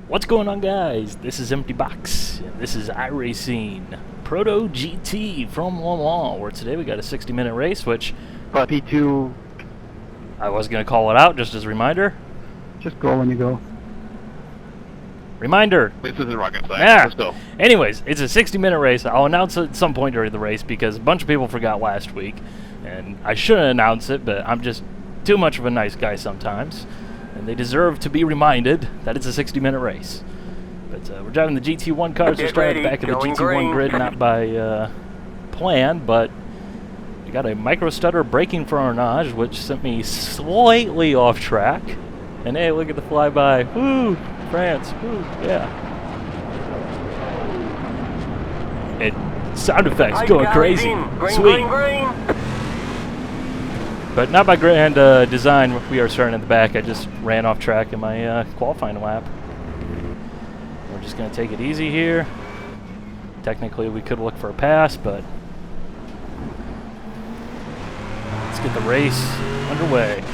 What's going on, guys? This is Empty Box, and this is iRacing Proto GT from Le Mans, where today we got a 60-minute race, which P2. I was going to call it out just as a reminder. Just go when you go. Reminder! This isn't rocket science. Yeah. Let's go. Anyways, it's a 60-minute race. I'll announce it at some point during the race because a bunch of people forgot last week, and I shouldn't announce it, but I'm just too much of a nice guy sometimes. And they deserve to be reminded that it's a 60-minute race. But we're driving the GT1 cars. We're starting at the back of the GT1 green. grid, not by plan, but we got a micro stutter braking freinage, which sent me slightly off track. And hey, look at the flyby. Woo! France. Woo! Yeah. And sound effects going crazy. Sweet. Green. But not by grand design. We are starting at the back. I just ran off track in my qualifying lap. We're just going to take it easy here. Technically, we could look for a pass, but let's get the race underway.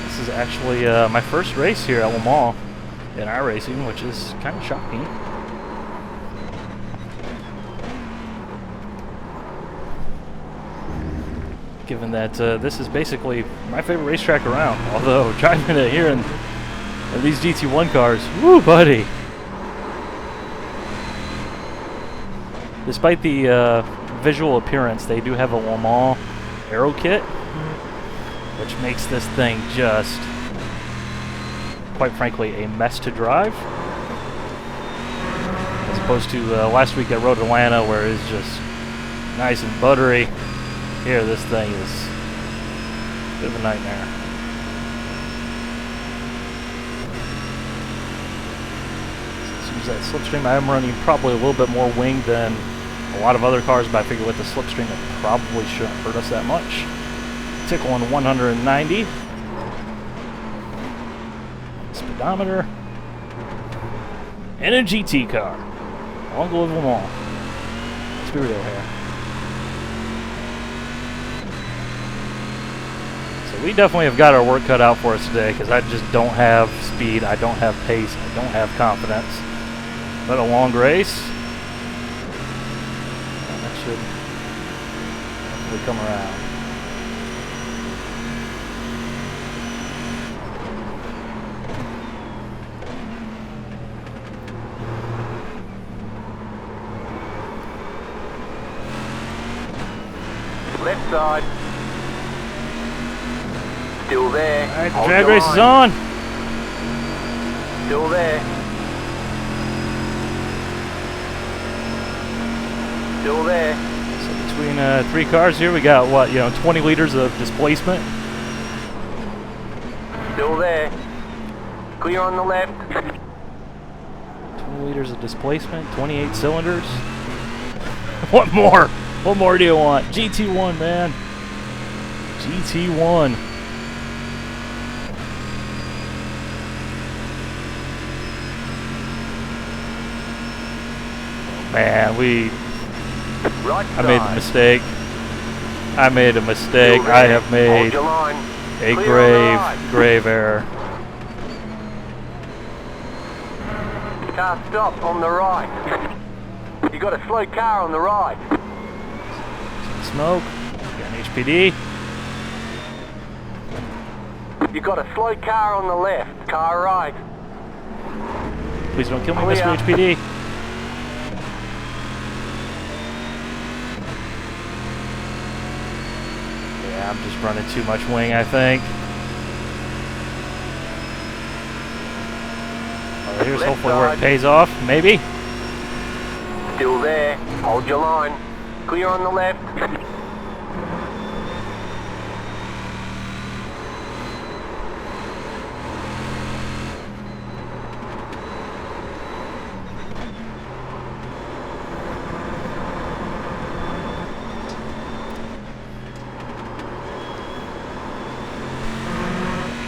This is actually my first race here at Le Mans in iRacing, which is kind of shocking. Given that this is basically my favorite racetrack around. Although driving it here in these GT1 cars, woo, buddy! Despite the visual appearance, they do have a Le Mans aero kit, which makes this thing just, quite frankly, a mess to drive. As opposed to last week I rode Atlanta, where it's just nice and buttery. Here, this thing is a bit of a nightmare. Let's use that slipstream. I am running probably a little bit more wing than a lot of other cars, but I figure with the slipstream it probably shouldn't hurt us that much. Tickling 190. Speedometer. And a GT car. Long to live them all. Let's be real here. We definitely have got our work cut out for us today because I just don't have speed, I don't have pace, I don't have confidence. But a long race, that should hopefully come around. Left side. Still there. Alright, the drag race is on. Still there. Still there. So between three cars here, we got what, 20 liters of displacement. Still there. Clear on the left. 20 liters of displacement, 28 cylinders. What more? What more do you want? GT1, man. GT1. Man, I made a mistake. I made a mistake. I have made a grave error. Car stop on the right. You got a slow car on the right. Smoke. Got an HPD. You got a slow car on the left. Car right. Please don't kill me, Mr. HPD. Yeah, I'm just running too much wing, I think. Oh, here's hopefully where it pays off, maybe. Still there. Hold your line. Clear on the left.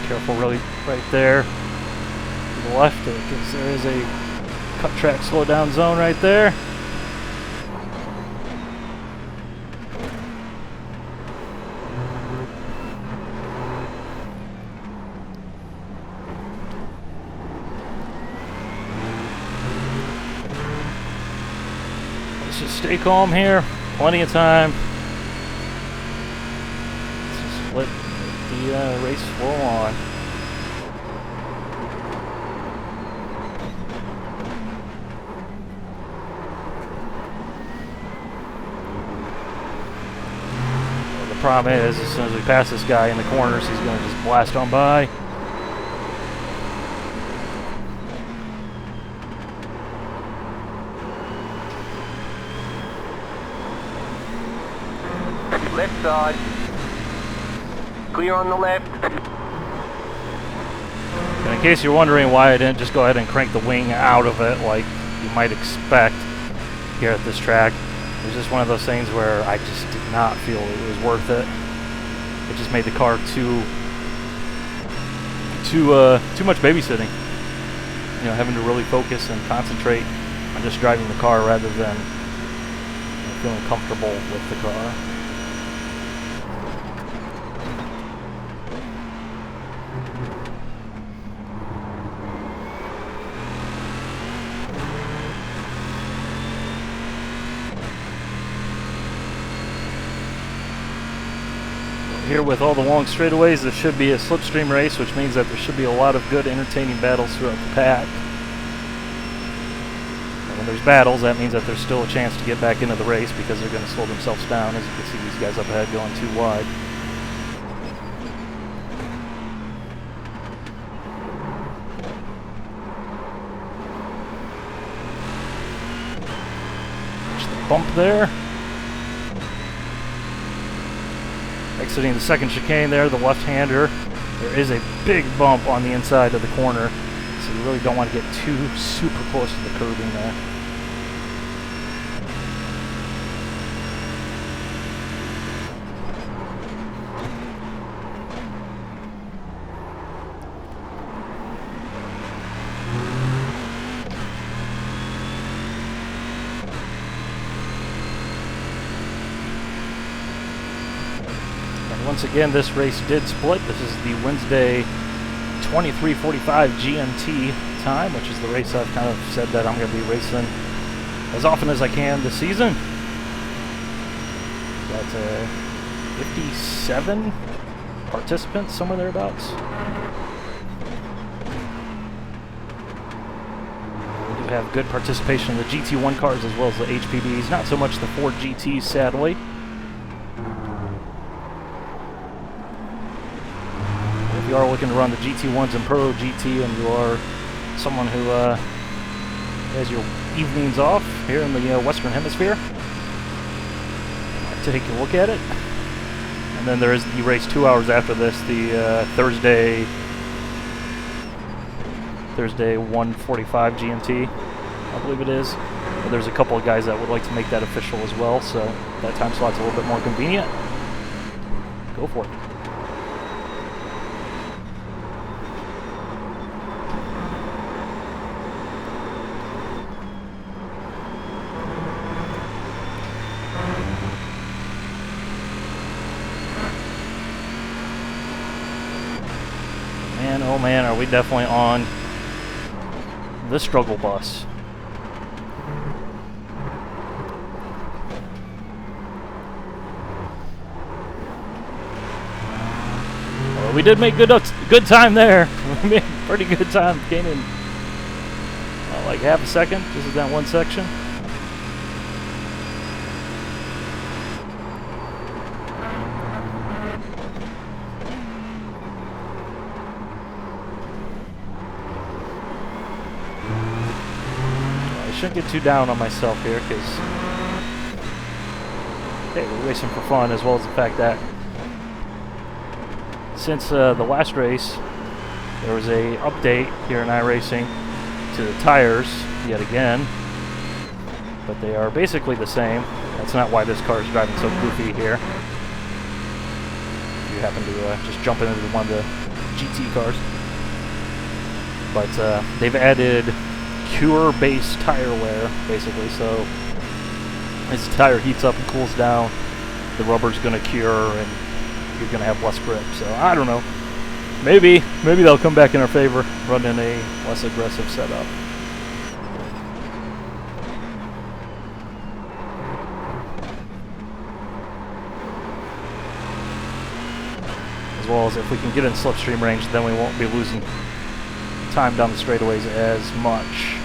Careful, really, right there. To the left, because there is a cut track slow down zone right there. stay calm here. Plenty of time. Let's just let the race flow on. Well, the problem is, as soon as we pass this guy in the corners, he's going to just blast on by. Left side. Clear on the left. And in case you're wondering why I didn't just go ahead and crank the wing out of it like you might expect here at this track, it was just one of those things where I just did not feel it was worth it. It just made the car too much babysitting. You know, having to really focus and concentrate on just driving the car rather than feeling comfortable with the car. Here with all the long straightaways, this should be a slipstream race, which means that there should be a lot of good entertaining battles throughout the pack. And when there's battles, that means that there's still a chance to get back into the race because they're going to slow themselves down. As you can see, these guys up ahead going too wide. There's the bump there. Exiting the second chicane there, the left-hander. There is a big bump on the inside of the corner, so you really don't want to get too super close to the curbing there. Once again, this race did split. This is the Wednesday 23:45 GMT time, which is the race I've kind of said that I'm going to be racing as often as I can this season. Got 57 participants, somewhere thereabouts. We do have good participation in the GT1 cars as well as the HPDs. Not so much the Ford GTs, sadly. If you are looking to run the GT1s and Pro GT and you are someone who has your evenings off here in the Western Hemisphere, take a look at it. And then there is the race 2 hours after this, the Thursday 1:45 GMT, I believe it is. But there's a couple of guys that would like to make that official as well, so that time slot's a little bit more convenient. Go for it. Man, oh man, are we definitely on the struggle bus. Well, we did make good time there. We made pretty good time gaining like half a second just in that one section. Shouldn't get too down on myself here because hey, we're racing for fun, as well as the fact that since the last race there was a update here in iRacing to the tires yet again, but they are basically the same. That's not why this car is driving so goofy here. If you happen to just jump into one of the GT cars, but they've added cure-based tire wear, basically. So as the tire heats up and cools down, the rubber's going to cure and you're going to have less grip. So I don't know. Maybe they'll come back in our favor, running a less aggressive setup. as well as if we can get in slipstream range, then we won't be losing time down the straightaways as much.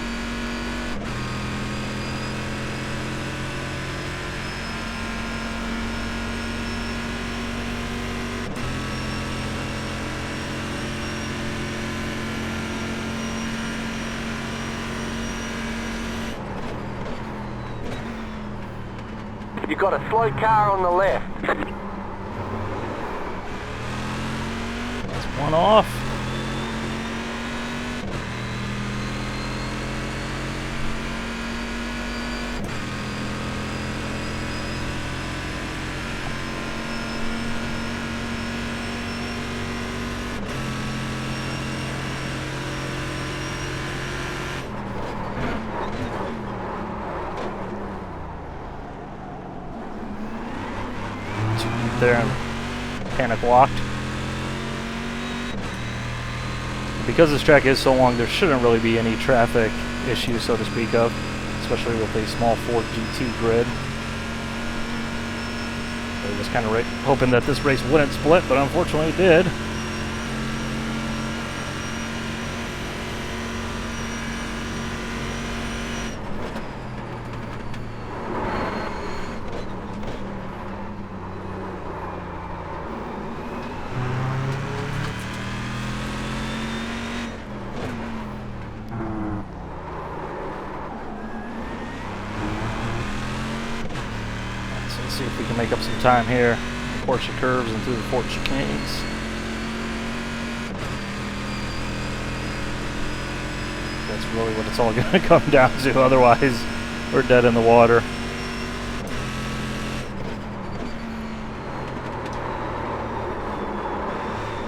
You've got a slow car on the left. That's one off. There and panic locked. Because this track is so long, there shouldn't really be any traffic issues, so to speak of, especially with a small Ford GT grid. I was kind of hoping that this race wouldn't split, but unfortunately it did. See if we can make up some time here. Porsche curves and through the Ford chicanes. That's really what it's all going to come down to. Otherwise, we're dead in the water.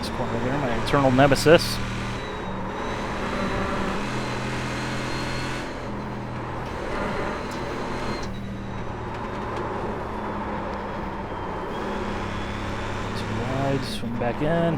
This corner here, my eternal nemesis. Swing back in.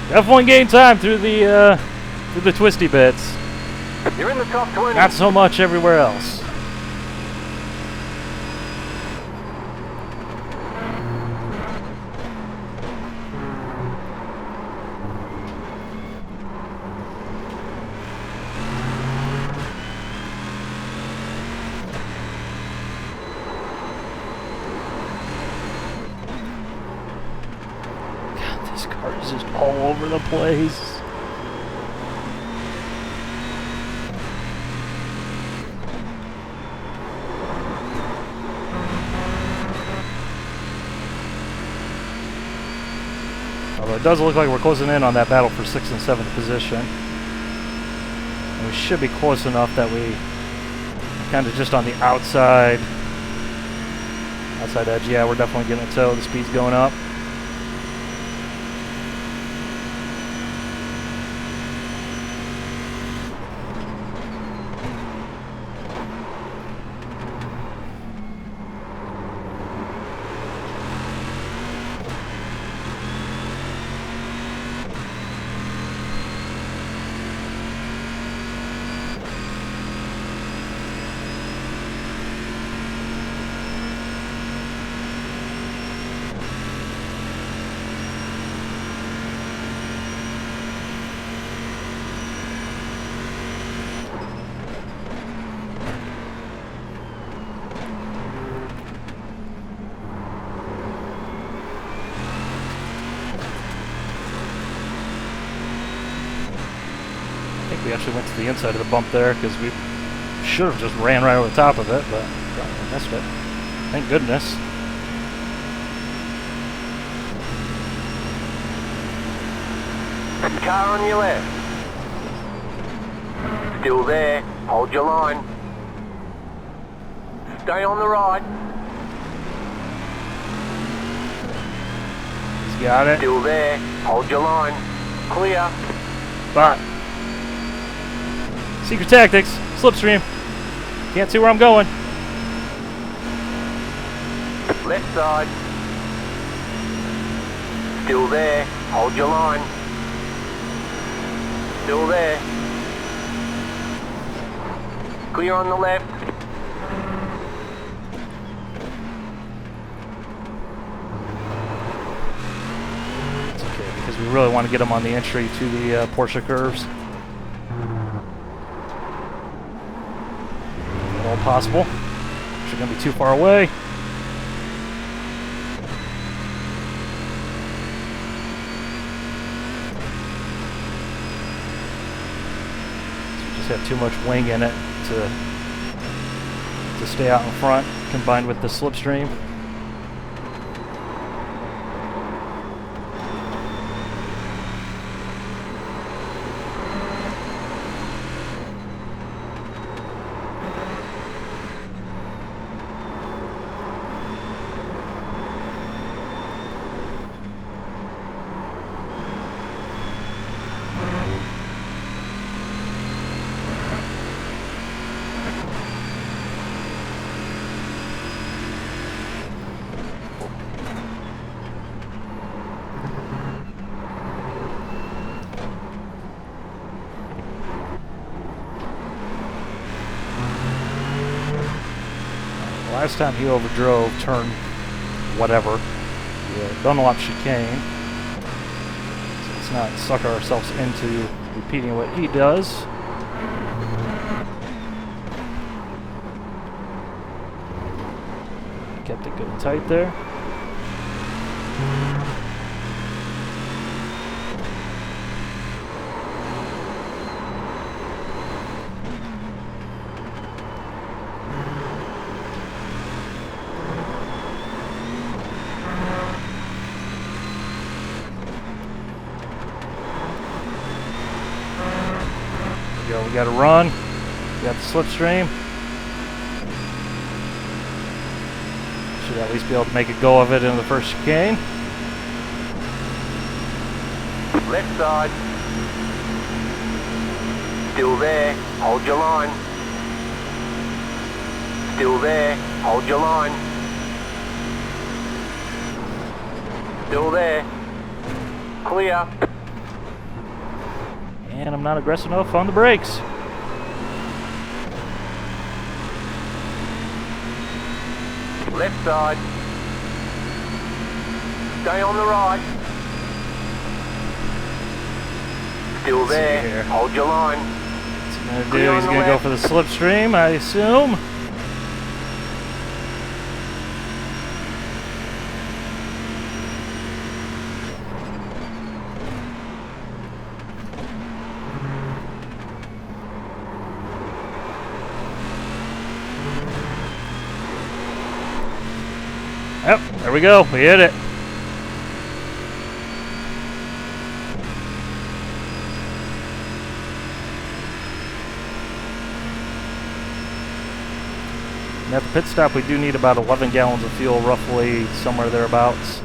Definitely gain time through the twisty bits. You're in the top 20. Not so much everywhere else. God, this car is just all over the place. Although it does look like we're closing in on that battle for 6th and 7th position. And we should be close enough that we are kind of just on the outside edge. Yeah, we're definitely getting a tow. The speed's going up. We actually went to the inside of the bump there because we should have just ran right over the top of it, but we missed it. Thank goodness. Car on your left. Still there. Hold your line. Stay on the right. He's got it. Still there. Hold your line. Clear. But secret tactics. Slipstream. Can't see where I'm going. Left side. Still there. Hold your line. Still there. Clear on the left. It's okay, because we really want to get them on the entry to the Porsche curves. If at all possible. They're going to be too far away. Have too much wing in it to stay out in front, combined with the slipstream. Last time he overdrove, turn whatever, the Dunlop chicane. So let's not sucker ourselves into repeating what he does. Kept it good and tight there. We got to run. We got the slipstream. Should at least be able to make a go of it in the first chicane. Left side. Still there. Hold your line. Still there. Hold your line. Still there. Clear. And I'm not aggressive enough on the brakes. Left side. Stay on the right. Still there. Hold your line. What's he gonna do? He's gonna go for the slipstream, I assume. Yep, there we go. We hit it. And at the pit stop, we do need about 11 gallons of fuel, roughly somewhere thereabouts.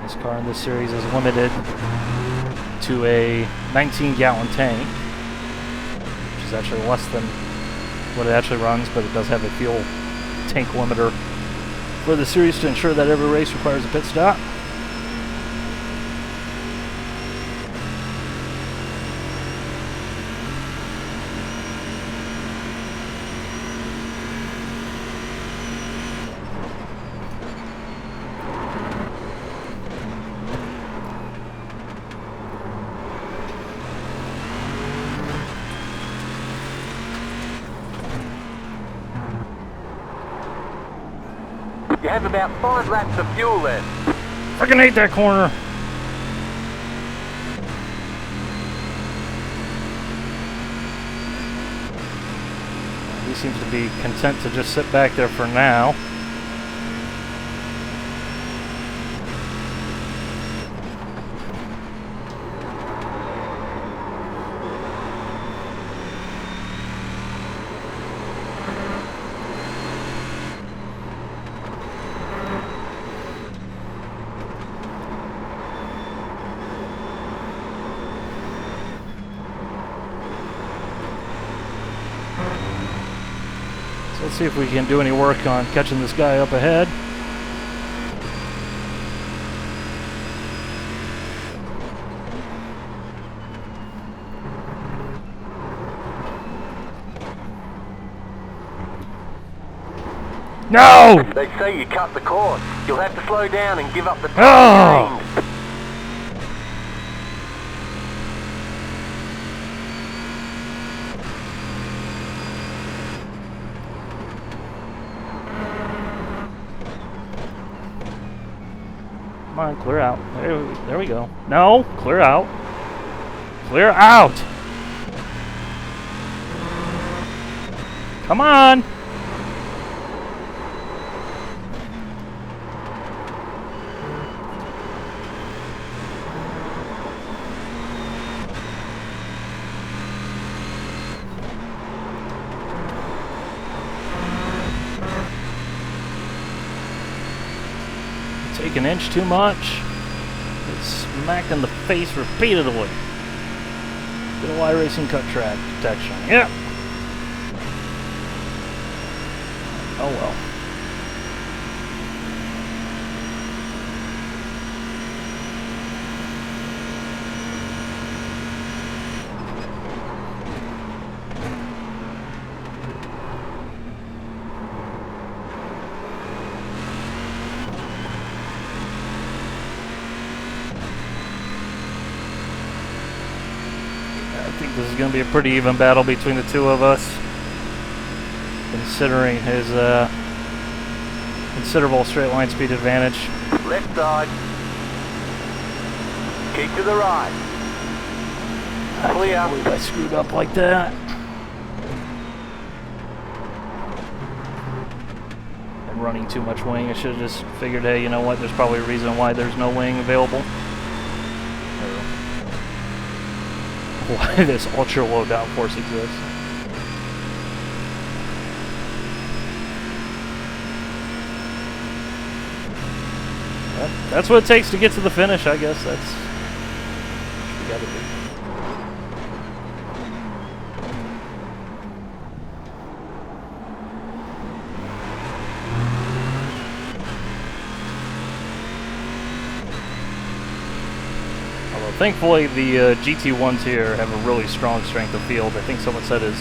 This car in this series is limited to a 19-gallon tank, which is actually less than what it actually runs, but it does have a fuel tank limiter for the series to ensure that every race requires a pit stop. You have about 5 laps of fuel left. Freaking hate that corner. He seems to be content to just sit back there for now. Let's see if we can do any work on catching this guy up ahead. No! They say you cut the course. You'll have to slow down and give up the Oh! time gained. Come on, clear out. There we go. No, clear out. Clear out! Come on! Take an inch too much. Get smacked in the face repeatedly. Good old iRacing cut track protection. Yep. Oh well. I think this is going to be a pretty even battle between the two of us, considering his considerable straight line speed advantage. Left side. Keep to the right. Clear. I can't believe I screwed up like that. And running too much wing. I should have just figured, hey, you know what? There's probably a reason why there's no wing available. Why this ultra low downforce exists. That's what it takes to get to the finish, I guess. That's what we gotta do. Thankfully, the GT1s here have a really strong strength of field. I think someone said is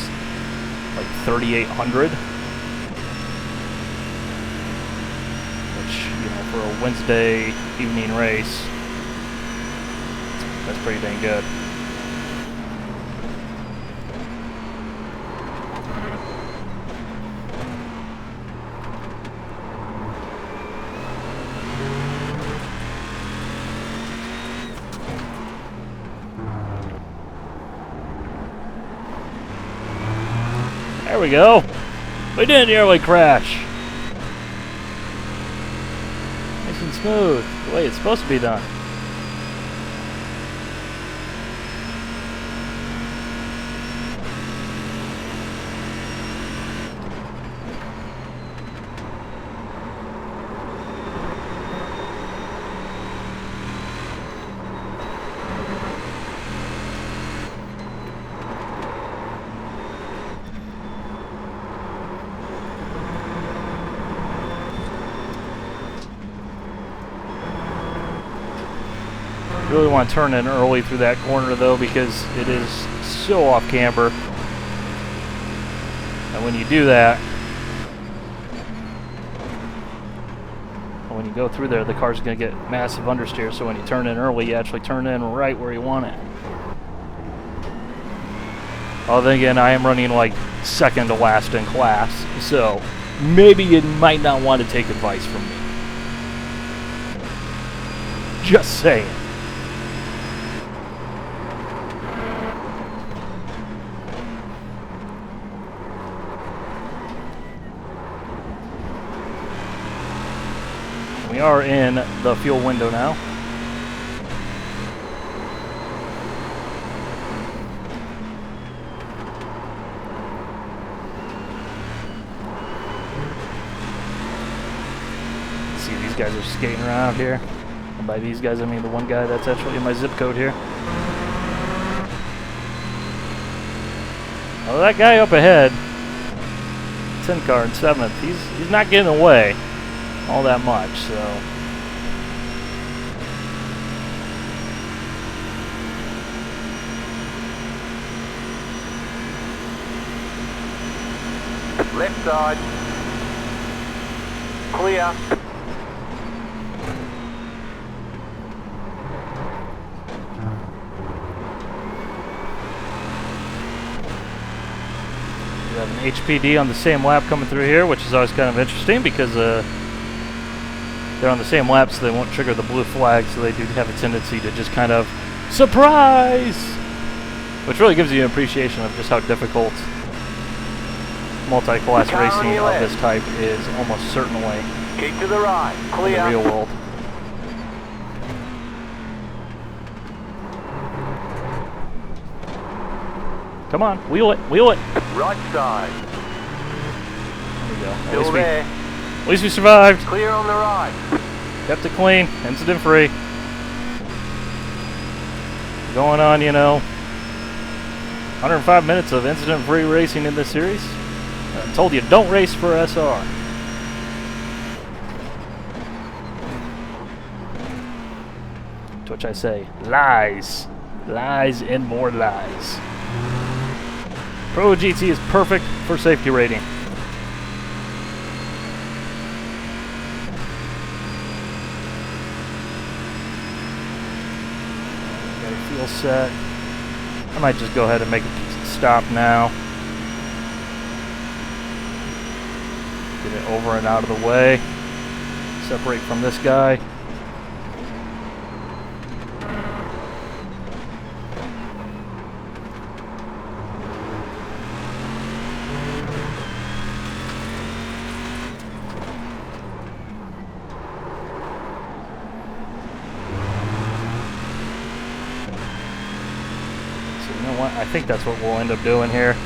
like 3,800, which, you know, for a Wednesday evening race, that's pretty dang good. There we go. We didn't nearly crash. Nice and smooth, the way it's supposed to be done. Really want to turn in early through that corner though, because it is so off camber, and when you do that, when you go through there, the car's going to get massive understeer. So when you turn in early, you actually turn in right where you want it. Oh, then again, I am running like second to last in class, so maybe you might not want to take advice from me. Just saying. We are in the fuel window now. See, these guys are skating around here. And by these guys, I mean the one guy that's actually in my zip code here. Oh, that guy up ahead. 10 car in 7th. He's not getting away all that much, so. Left side. Clear. We have an HPD on the same lap coming through here, which is always kind of interesting because they're on the same lap, so they won't trigger the blue flag, so they do have a tendency to just kind of surprise, which really gives you an appreciation of just how difficult multi-class racing of this type is almost certainly Keep to the right. Clear. in the real world. Come on, wheel it, wheel it. Right side. There we go. Still there. At least we survived. Clear on the right. Kept it clean, incident free. Going on, 105 minutes of incident free racing in this series. I told you, don't race for SR. To which I say, lies. Lies and more lies. Pro GT is perfect for safety rating. Got a fuel set. I might just go ahead and make a stop now. Get it over and out of the way. Separate from this guy. So you know what? I think that's what we'll end up doing here.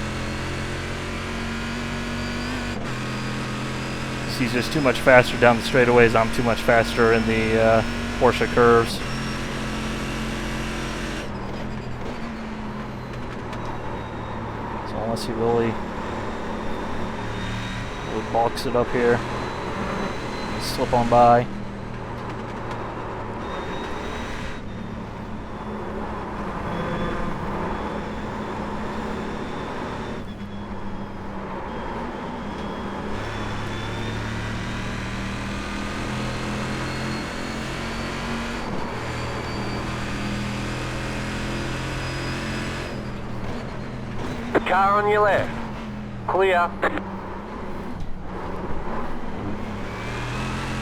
He's just too much faster down the straightaways. I'm too much faster in the Porsche curves. So unless he really bulks it up here, slip on by. Car on your left. Clear.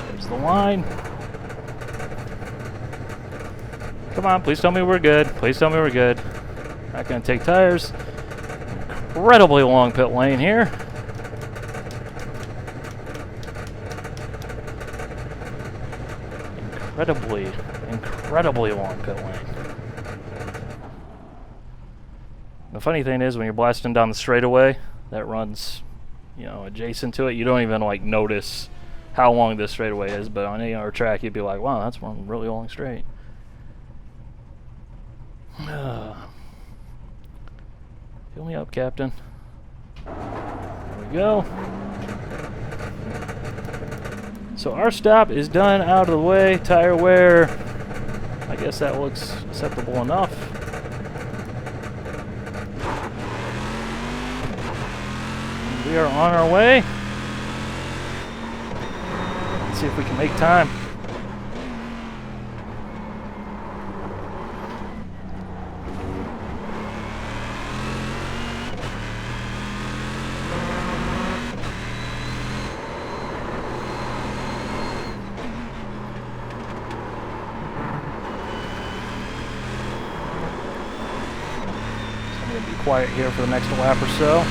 There's the line. Come on, please tell me we're good. Please tell me we're good. Not gonna take tires. Incredibly long pit lane here. Incredibly long pit lane. The funny thing is, when you're blasting down the straightaway that runs, adjacent to it, you don't even notice how long this straightaway is. But on any other track, you'd be like, "Wow, that's one really long straight." Fill me up, Captain. There we go. So our stop is done, out of the way. Tire wear, I guess that looks acceptable enough. We are on our way. Let's see if we can make time. So I'm going to be quiet here for the next lap or so.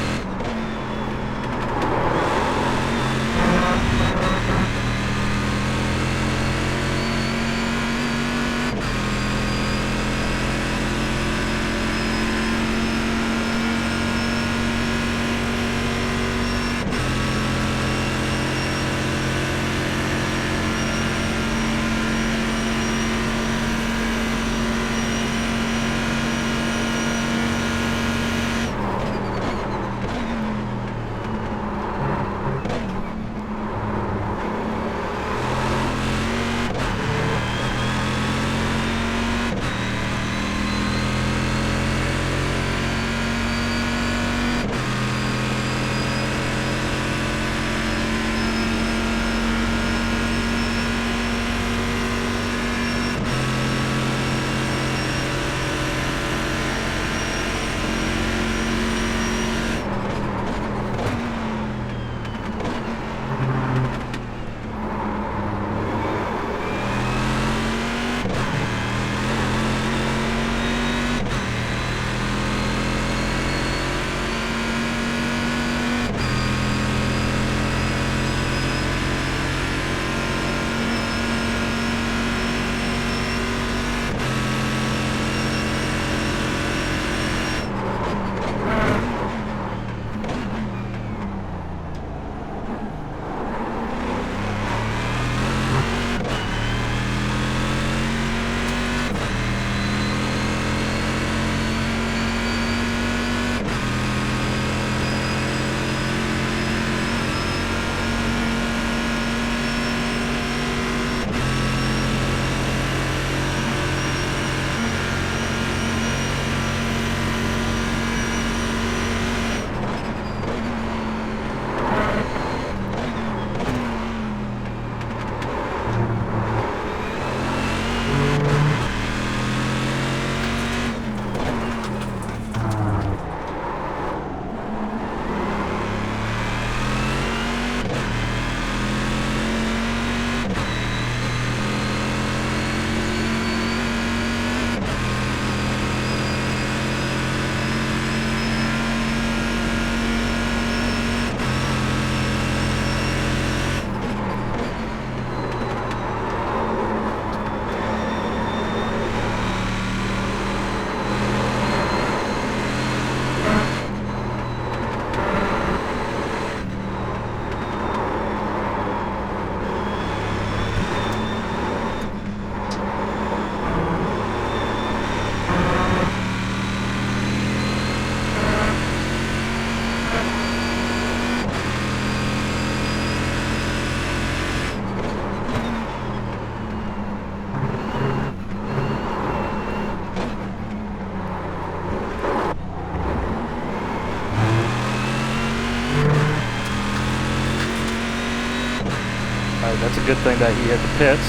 That's a good thing that he hit the pits.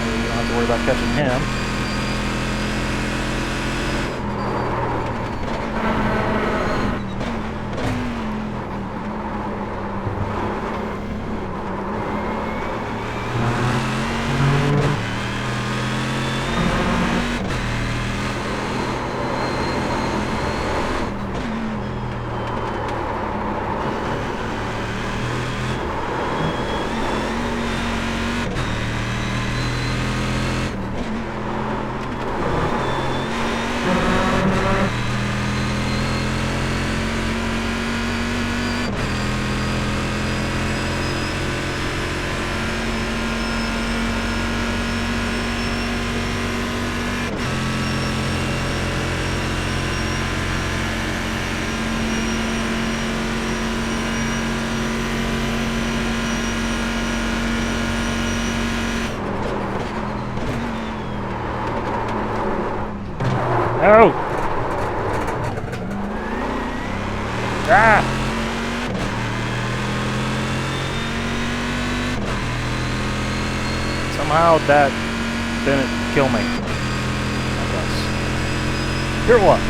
We don't have to worry about catching him. No! Ah! Somehow that didn't kill me. I guess. You're what?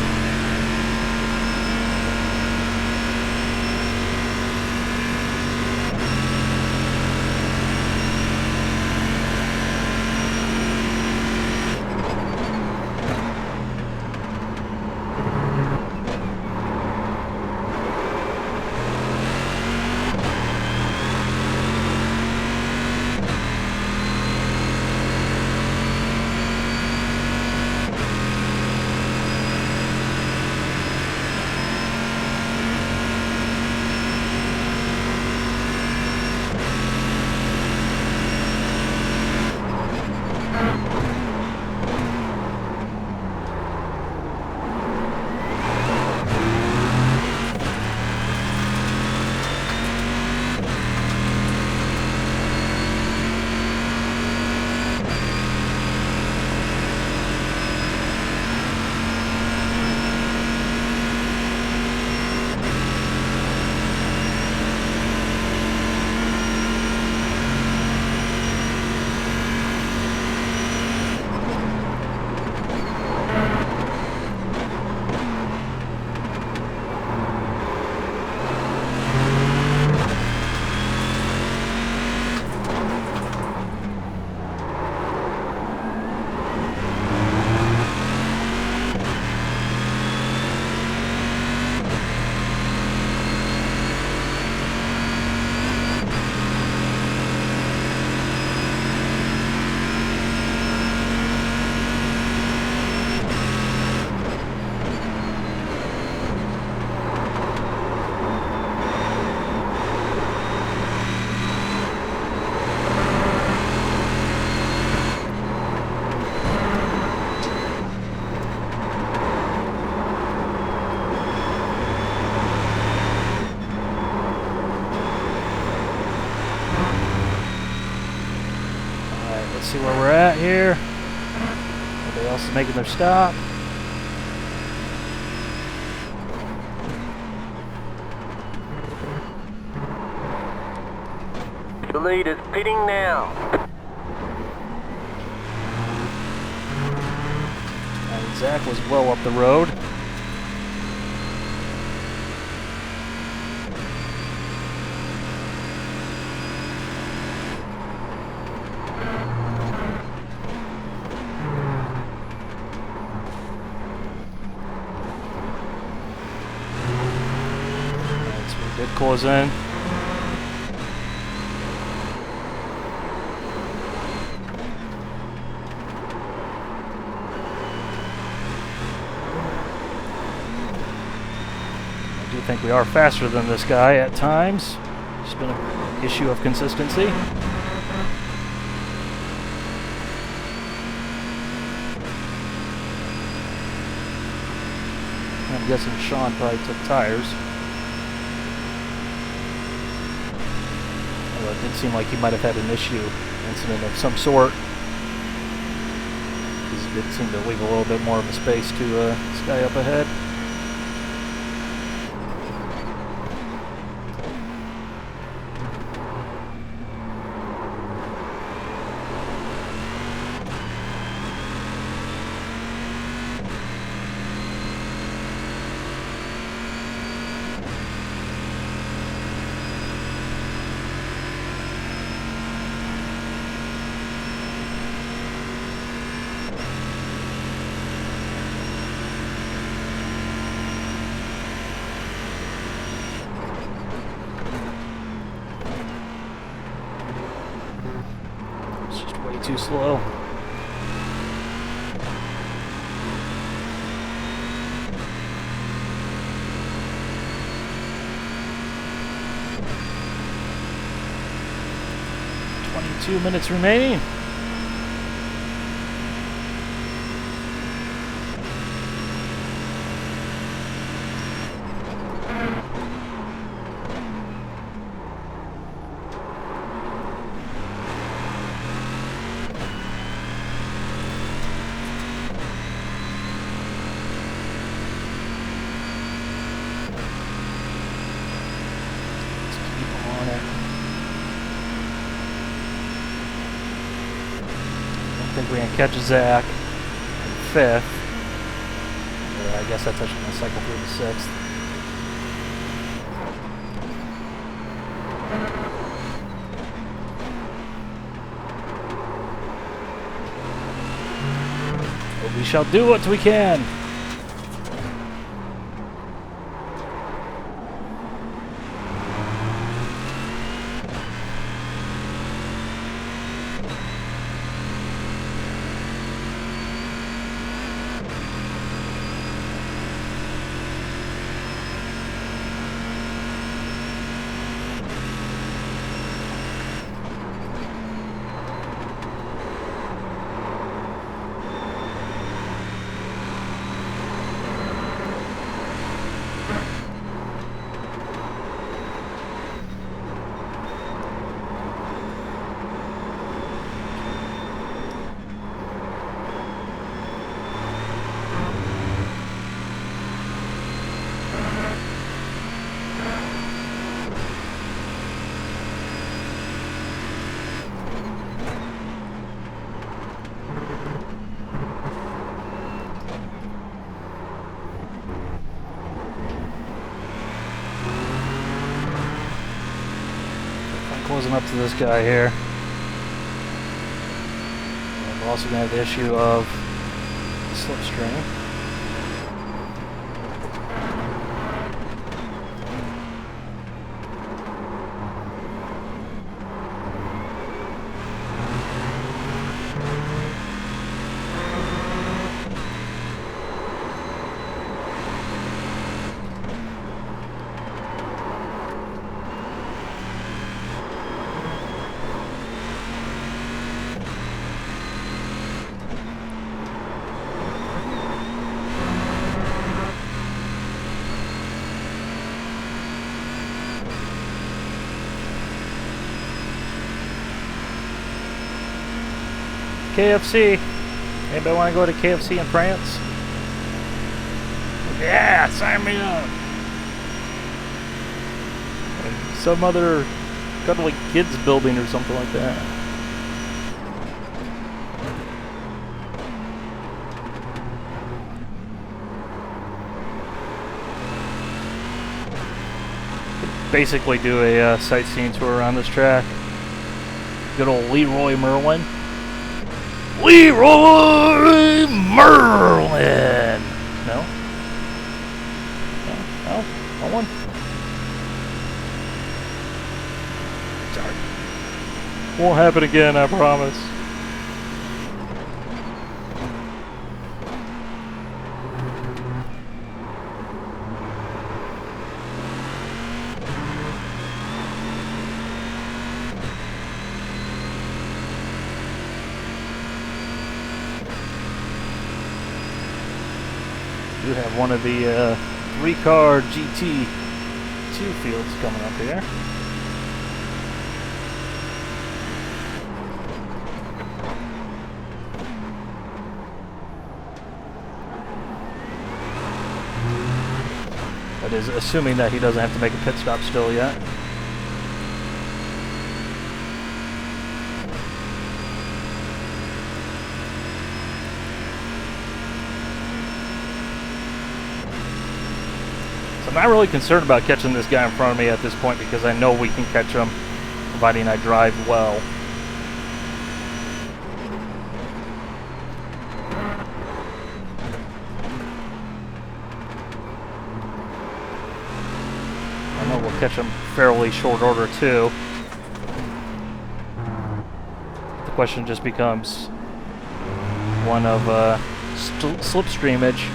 Let's see where we're at here. Everybody else is making their stop. The leader's pitting now. And Zach was well up the road. Did close in. I do think we are faster than this guy at times. It's been an issue of consistency. I'm guessing Sean probably took tires. It did seem like he might have had an incident of some sort. He did seem to leave a little bit more of a space to this guy up ahead. too slow. Two minutes remaining. I think we're going to catch Zach in 5th. I guess that's actually going to cycle through the 6th. But we shall do what we can. Closing up to this guy here. And we're also going to have the issue of slipstream. KFC. Anybody want to go to KFC in France? Yeah, sign me up. Some other cuddly kids building or something like that. Basically do a sightseeing tour around this track. Good old Leroy Merlin. Leroy Merlin! No? No? No one? Sorry. Won't happen again, I promise. We have one of the 3-car GT2 fields coming up here. That is assuming that he doesn't have to make a pit stop still yet. I'm not really concerned about catching this guy in front of me at this point because I know we can catch him, providing I drive well. I know we'll catch him fairly short order too. The question just becomes one of slipstreamage.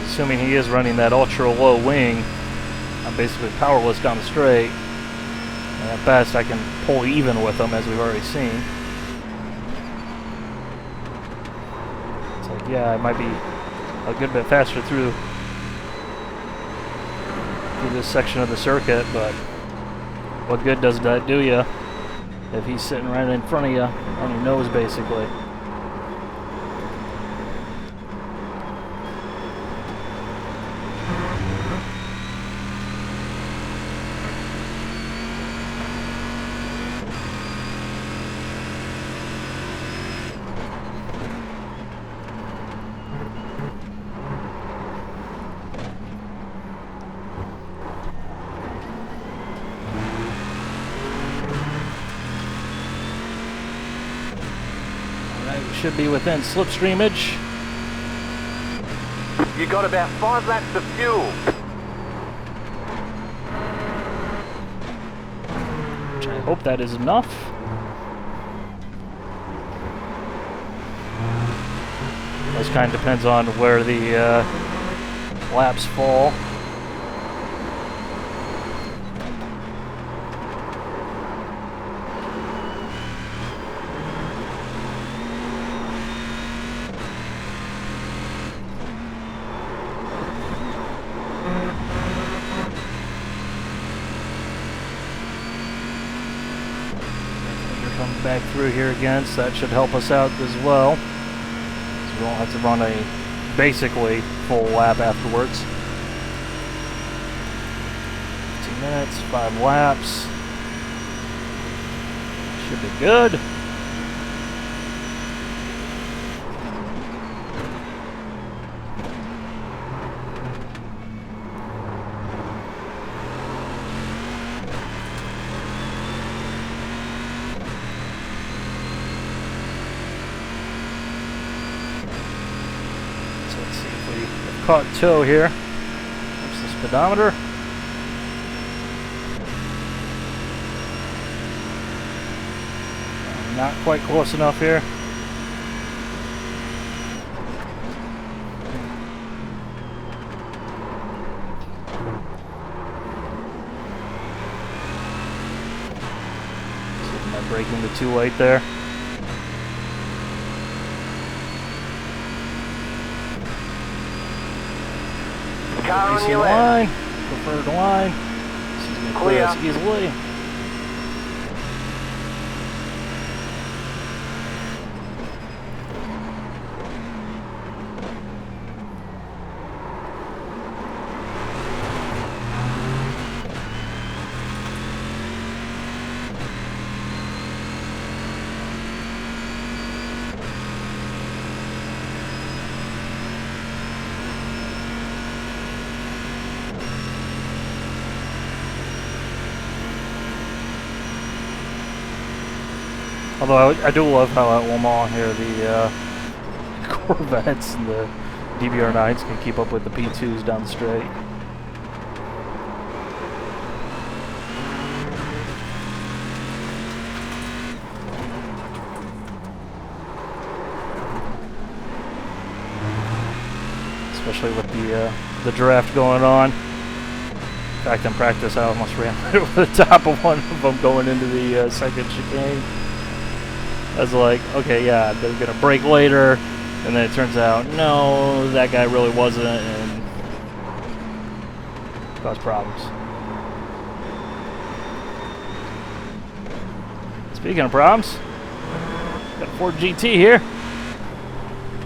Assuming he is running that ultra low wing, I'm basically powerless down the straight. And at best I can pull even with him, as we've already seen. It's like, yeah, I might be a good bit faster through this section of the circuit, but what good does that do you if he's sitting right in front of you on your nose, basically? Should be within slipstreamage. You got about 5 laps of fuel. Which I hope that is enough. This kind of depends on where the laps fall. Come back through here again, so that should help us out as well. So we don't have to run a basically full lap afterwards. 15 minutes, 5 laps. Should be good. Caught toe here. There's the speedometer. Not quite close enough here. Am I braking the too late there? Car on your line, preferred line. She's going to clear us easily. Although I do love how at Le Mans here the Corvettes and the DBR9s can keep up with the P2s down the straight. Especially with the draft going on. In fact, in practice I almost ran over the top of one of them going into the second chicane. I was like, okay, yeah, they're going to brake later, and then it turns out, no, that guy really wasn't, and caused problems. Speaking of problems, got a Ford GT here,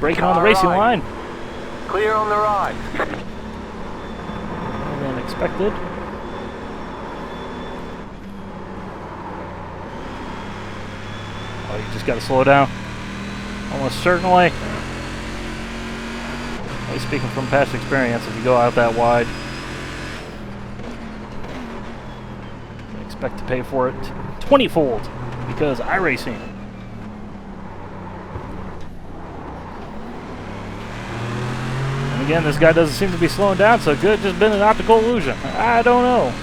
braking on the racing line. Clear on the right. Than expected. Oh, you just got to slow down. Almost certainly. At least speaking from past experience, if you go out that wide, you expect to pay for it 20-fold because iRacing. And again, this guy doesn't seem to be slowing down, so it could have just been an optical illusion. I don't know.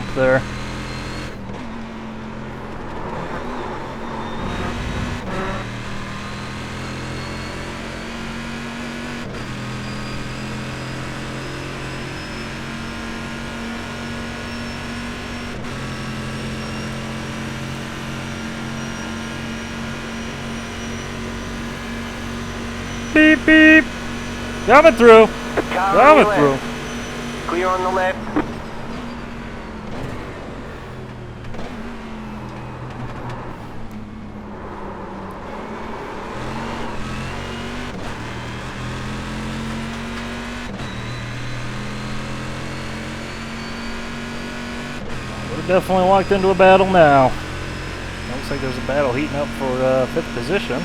hump there. Beep, beep. Coming through. Coming through. Clear on the left. We're definitely locked into a battle now. Looks like there's a battle heating up for 5th position.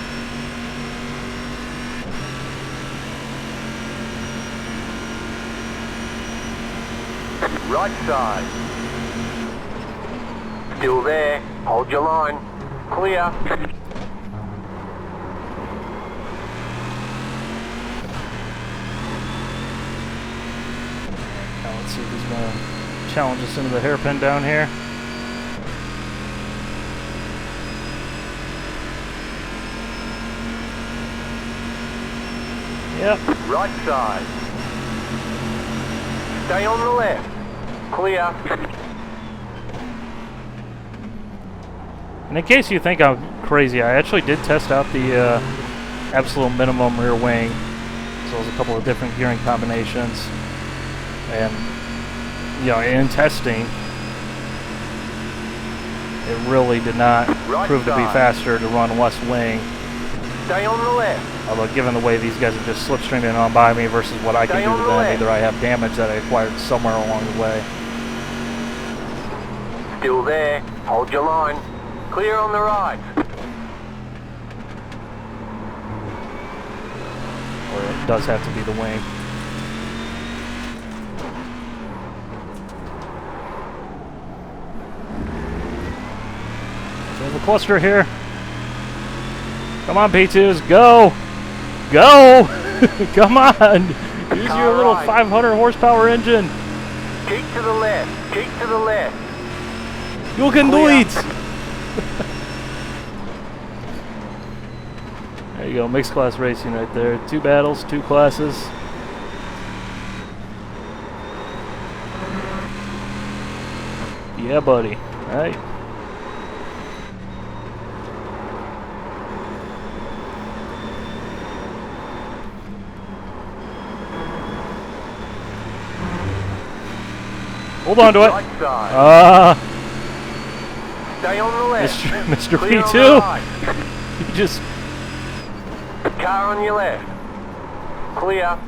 Right side. Still there. Hold your line. Clear. Now let's see if he's going to challenge us into the hairpin down here. Yep. Right side. Stay on the left. Clear. And in case you think I'm crazy, I actually did test out the absolute minimum rear wing, as well as a couple of different gearing combinations. And, you know, in testing, it really did not prove to be faster to run west wing. Stay on the left. Although, given the way these guys are just slipstreaming on by me versus what I can do to them, either I have damage that I acquired somewhere along the way. Still there. Hold your line. Clear on the right. Or it does have to be the wing. So we have a cluster here. Come on, P2s, go! Go! Come on! Use your little 500 horsepower engine. Keep to the left. Keep to the left. You can do it! There you go, mixed class racing right there. 2 battles, 2 classes. Yeah, buddy. All right. Hold on to it. Right side. Stay on the left. Mr. Clear on P2. the right. You just Car on your left. Clear.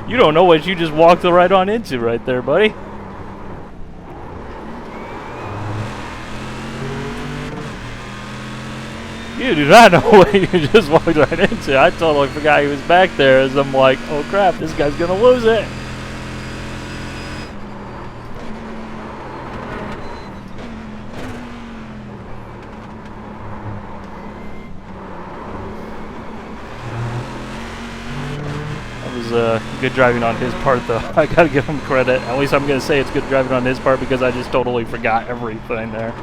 you don't know what you just walked right on into right there, buddy. You do not know what you just walked right into. I totally forgot he was back there as I'm like, oh crap, this guy's gonna lose it. Good driving on his part, though. I gotta give him credit. At least I'm gonna say it's good driving on his part because I just totally forgot everything there.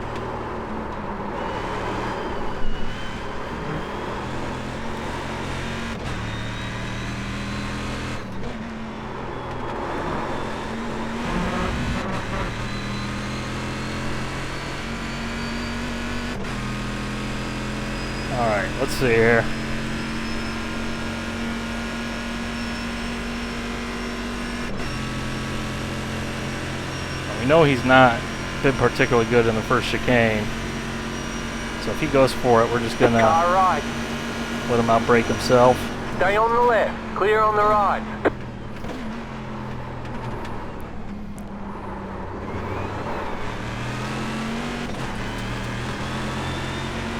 Alright, let's see here. We know he's not been particularly good in the first chicane. So if he goes for it, we're just gonna right. let him outbrake himself. Stay on the left. Clear on the right.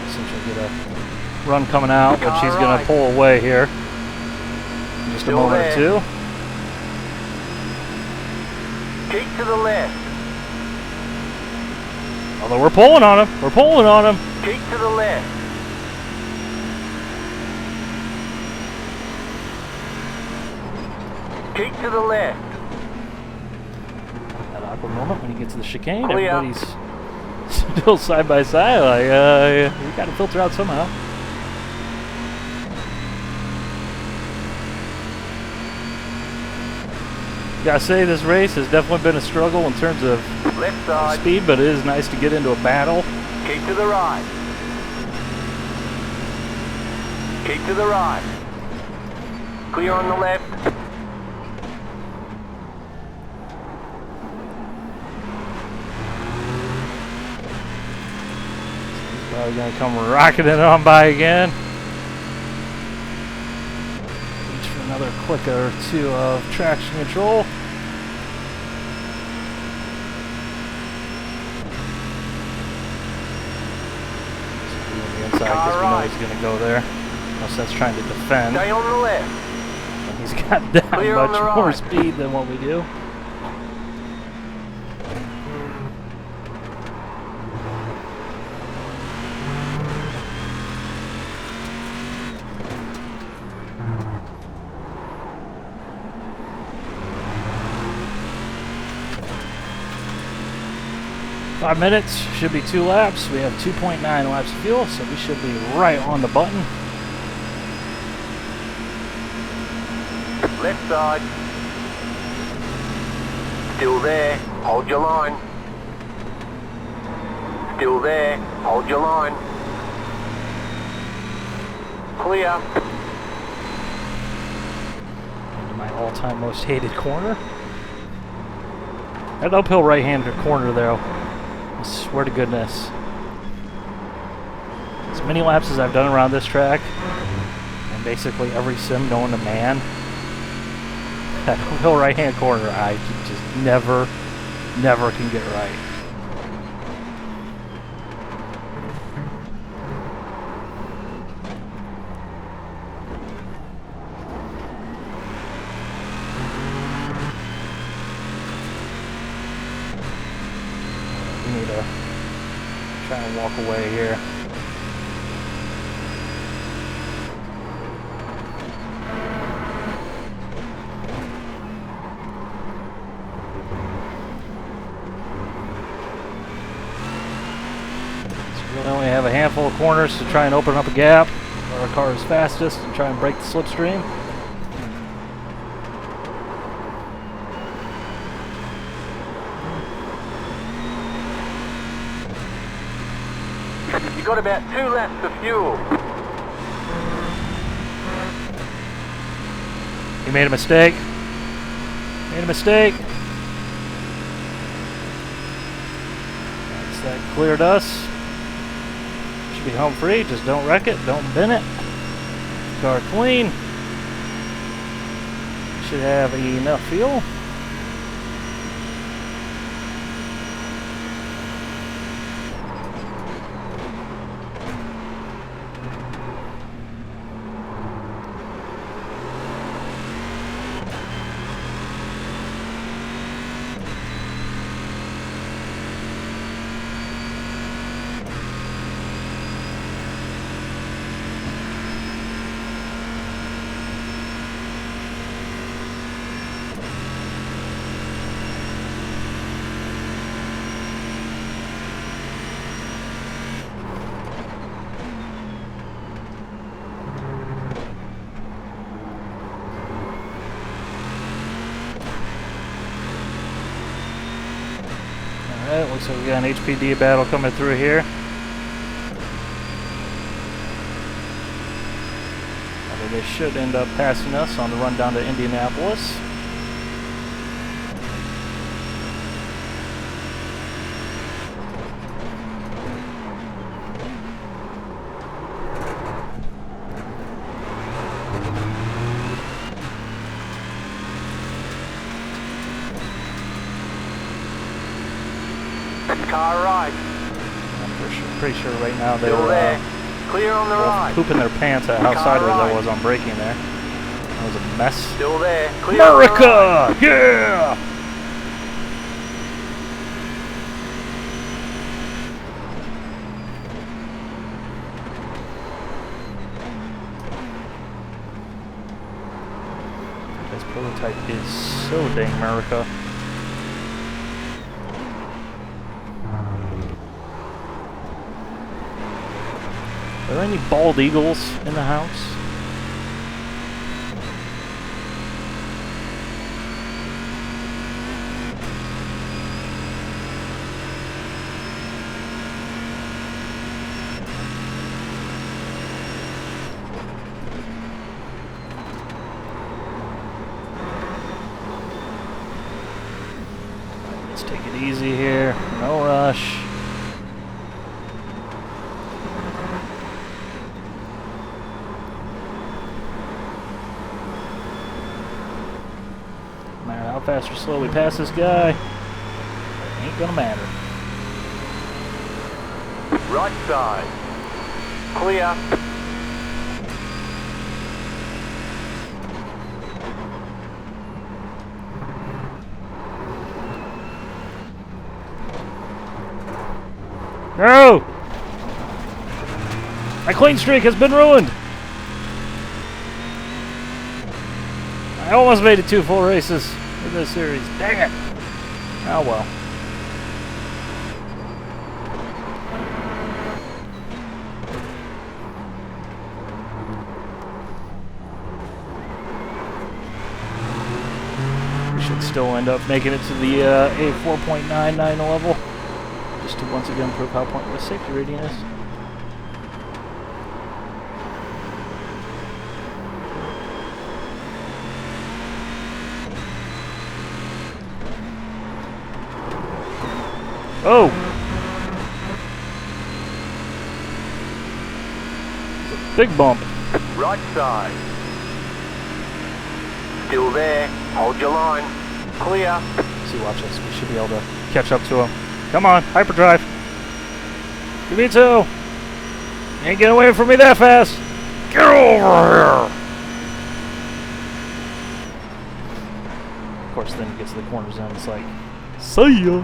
Essentially get a run coming out, which he's gonna pull away here in just a moment or two. Keep to the left. Although we're pulling on him. We're pulling on him. Keep to the left. Keep to the left. And I'll awkward moment when he gets to the chicane. Clear. Everybody's still side by side. Like, we got to filter out somehow. Gotta say, this race has definitely been a struggle in terms of Left side. speed, but it is nice to get into a battle. Keep to the right. Keep to the right. Clear on the left. Probably gonna come rocketing on by again. Reach for another click or two of traction control. On the inside because we know he's gonna go there. Unless that's trying to defend. Stay on the left. And he's got that Clear on much the more right. speed than what we do. Five minutes, should be 2 laps. We have 2.9 laps of fuel, so we should be right on the button. Left side. Still there. Hold your line. Still there. Hold your line. Clear. Into my all-time most hated corner. That uphill right-hand corner there, I swear to goodness. As many laps as I've done around this track, and basically every sim known to man, that uphill right-hand corner I just never can get right. We need to try and walk away here. We only have a handful of corners to try and open up a gap where our car is fastest and try and break the slipstream. You got about 2 laps of fuel. He made a mistake. Made a mistake. That's that cleared us. Should be home free. Just don't wreck it. Don't bend it. Car clean. Should have enough fuel. Alright, looks like we got an HPD battle coming through here. Although they should end up passing us on the run down to Indianapolis. Car right. I'm pretty sure right now they're Still there. Clear on the right. pooping their pants at how Car sideways I right. was on braking there. That was a mess. Still there. Clear on the right. America! Yeah! This prototype is so dang America. Are there any bald eagles in the house? Let's take it easy here. No rush. No matter how fast or slow we pass this guy, it ain't gonna matter. Right side. Clear. No! My clean streak has been ruined! I almost made it 2 full races in this series. Dang it! Oh well. We should still end up making it to the A 4.99 level. Just to once again prove how pointless safety rating is. Oh! Big bump. Right side. Still there. Hold your line. Clear. See, watch this. We should be able to catch up to him. Come on, hyperdrive. Give me 2. You ain't getting away from me that fast. Get over here. Of course, then he gets to the corner zone. It's like, see ya.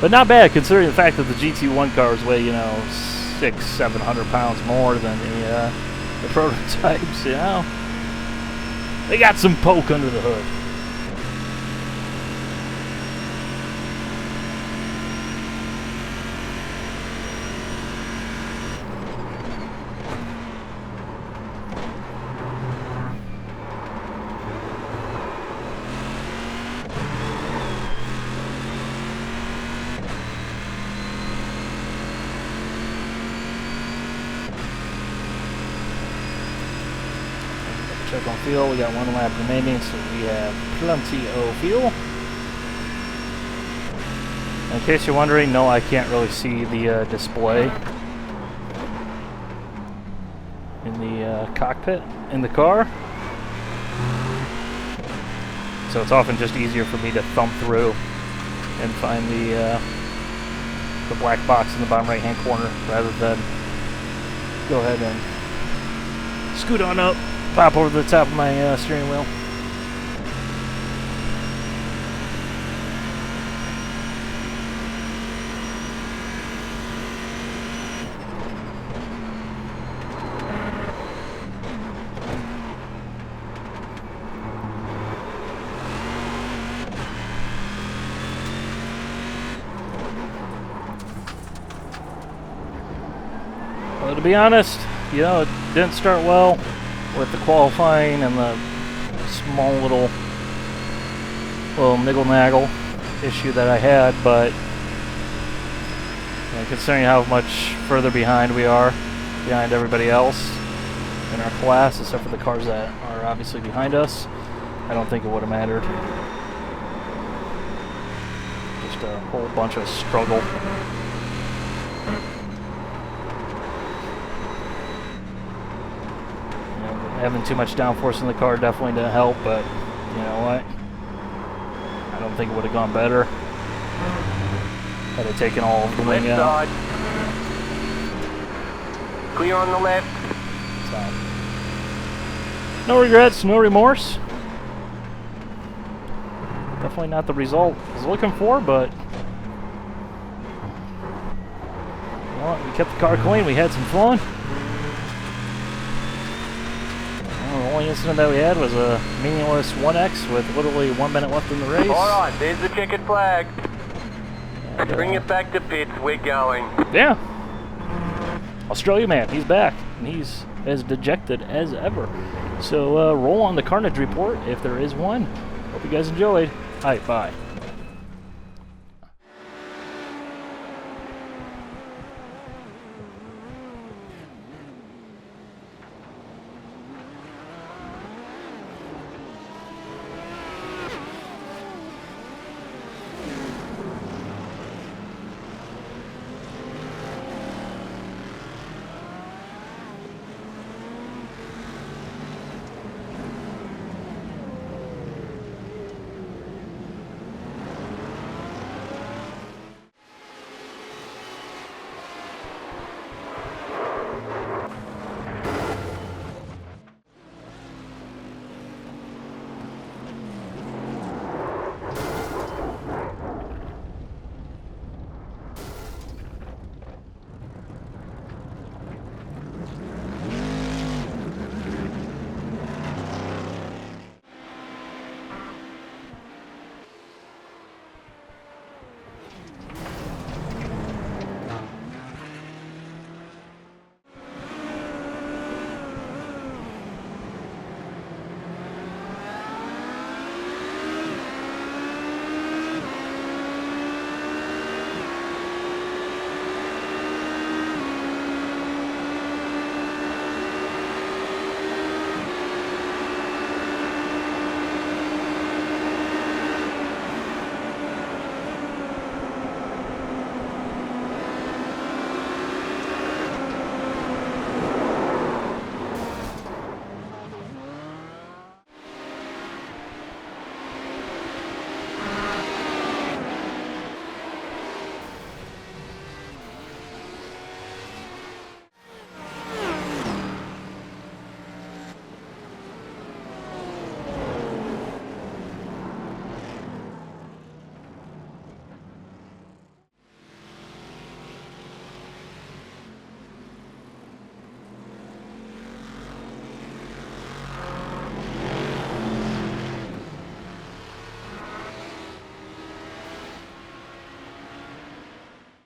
But not bad, considering the fact that the GT1 cars weigh, you know, 600-700 pounds more than the prototypes, you know. They got some poke under the hood. Check on fuel. We got 1 lap remaining, so we have plenty of fuel. In case you're wondering, no, I can't really see the display in the cockpit in the car. So it's often just easier for me to thumb through and find the black box in the bottom right-hand corner rather than go ahead and scoot on up. Pop over the top of my steering wheel. Well, to be honest, you know, it didn't start well with the qualifying and the small little niggle-naggle issue that I had, but you know, considering how much further behind we are behind everybody else in our class, except for the cars that are obviously behind us, I don't think it would have mattered. Just a whole bunch of struggle. Having too much downforce in the car definitely didn't help, but you know what? I don't think it would have gone better had I taken all of the wing out. Clear on the left. So, no regrets, no remorse. Definitely not the result I was looking for, but you know what? We kept the car clean. We had some fun. We're only in accident that we had was a meaningless 1X with literally 1 minute left in the race. Alright, there's the checkered flag. And, Bring it back to pits, we're going. Yeah. Australia man, he's back. And he's as dejected as ever. So roll on the carnage report if there is one. Hope you guys enjoyed. Alright, bye.